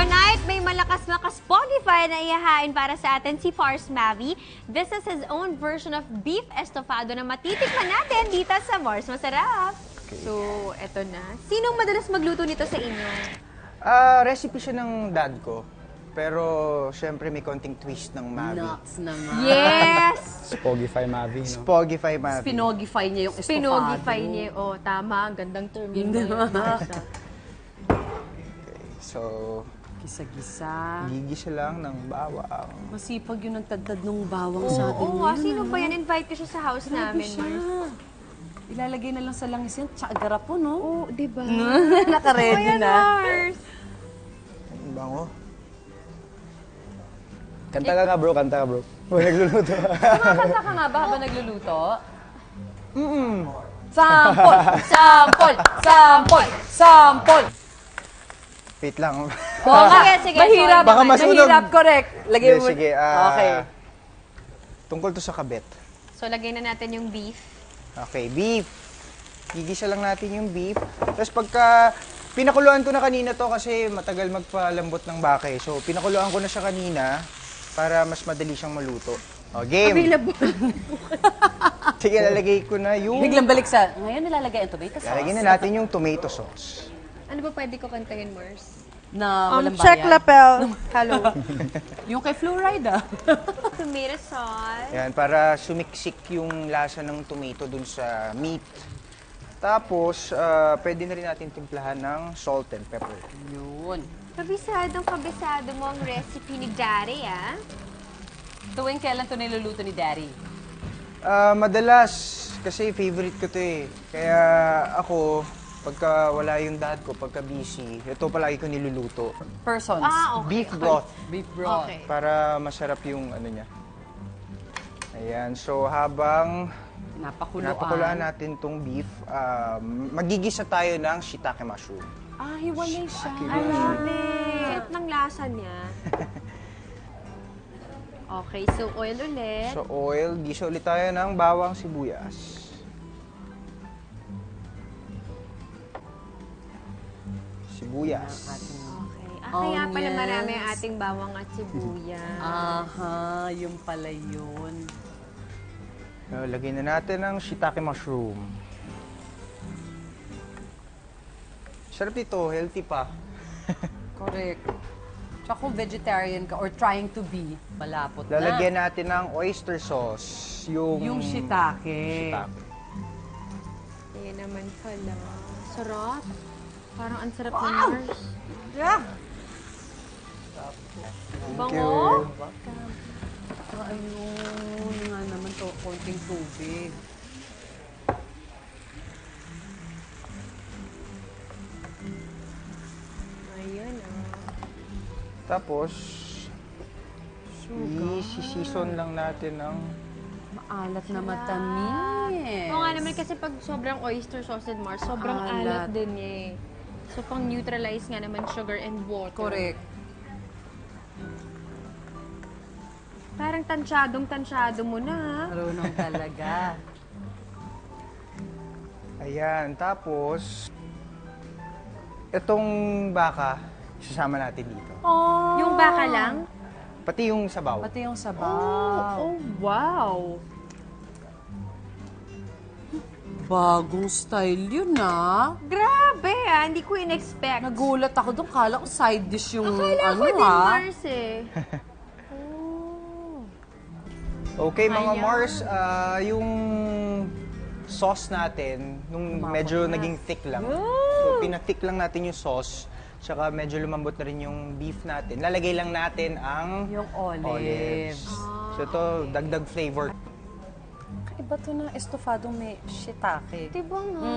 Tonight, may malakas-lakas Spotify na ihahain para sa atin si Fars Mavi. This is his own version of beef estofado na matitikman natin dito sa Mars Masarap. Okay. So, eto na. Sinong madalas magluto nito sa inyo? Recipe siya ng dad ko. Pero, syempre, may konting twist ng Mavi. Nuts naman. Yes! Spogify Mavi, no? Spogify Mavi. Spinogify niya yung estofado. Pinogify niya. Oh, tama. Gandang term yun. Okay, so, Gisa-gisa. gigisa lang ng bawang. Masipag yung nagtadtad ng bawang sa atin Oo, ngayon, sino ano? ba yan? Invite ko siya sa house Grabe namin, siya. Mars. Ilalagay na lang sa langis yan, tsaka garapon, no? Oo, di ba? Naka-ready Ayan, na. Mars. Ang bango. Kanta ka nga, bro. Kanta ka, bro. Huwag nagluluto. Kumakanta ka nga ba habang nagluluto? Sample! Sample! Sample! Sample! Wait lang. Oo nga. Sige, Mahirap. Baka masunog. Mahirap, correct. Lagay Hindi, mo. sige. Okay. Tungkol to sa kabit. So, lagay na natin yung beef. Okay, beef. Gigisa lang natin yung beef. Tapos pagka pinakuluan ko na kanina to kasi matagal magpalambot ng baka eh. So, pinakuluan ko na siya kanina para mas madali siyang maluto. O, game. Available. Sige, lalagay ko na yung... Biglang balik sa, ngayon nilalagay ang tomato sauce. Lalagyan na natin yung tomato sauce. Ano ba pwede ko kantahin, Mars? Na walang check bayan. lapel. Hello. Yung kay Fluoride, ah. Tomato sauce. Yan, para sumiksik yung lasa ng tomato dun sa meat. Tapos, pwede na rin natin timplahan ng salt and pepper. Yun. Kabisado mo ang recipe ni Daddy, ah. Tuwing kailan to niluluto ni Daddy? Madalas, kasi favorite ko to eh. Kaya ako, pagka wala yung dad ko, pagka busy, ito palagi ko niluluto. Persons. Okay. Beef broth. Beef broth. Okay. Para masarap yung ano niya. Ayan, so habang napakuluan natin tong beef, magigisa tayo ng shiitake mushroom. Ah, hiwalay siya. I love it. Sarap ng lasa niya. Okay, so oil ulit. So oil, gisa ulit tayo ng bawang sibuyas. Sibuyas. Okay. Kaya pala Onions. marami ang ating bawang at sibuyas. Aha, yung pala yun. Lagyan na natin ng shiitake mushroom. Sarap ito, healthy pa. Correct. Tsaka kung vegetarian ka or trying to be, malapot na. Lalagyan natin ng oyster sauce. Yung shiitake. Shiitake. Ayan naman pala. Sarap. Parang ang sarap ng Mars. Yeah. Bango. Ayun, nga naman to, konting tubig. Ayun, ah. Tapos, i-season lang natin ng Maalat na matamis. Oo nga naman kasi pag sobrang oyster sauce and Mars, sobrang alat Alat. din niya eh. So, pang neutralize nga naman sugar and water. Correct. Parang tansyadong-tansyado mo na, ha? Marunong talaga. Ayan, tapos, itong baka, isasama natin dito. Yung baka lang? Pati yung sabaw. Pati yung sabaw. Oh, wow! Bagong style yun, ah. Grabe, ah. Hindi ko in-expect. Nagulat ako doon. Kala ko side dish yung Akala ko ano, din, ah. Mars, eh. Okay, mga Ayan. Mars, yung sauce natin, nung medyo naging thick lang. So, pinatik lang natin yung sauce. Tsaka medyo lumambot na rin yung beef natin. Lalagay lang natin ang Yung olives. So, ito, dagdag flavor. Iba to na estofado may shiitake. Diba nga?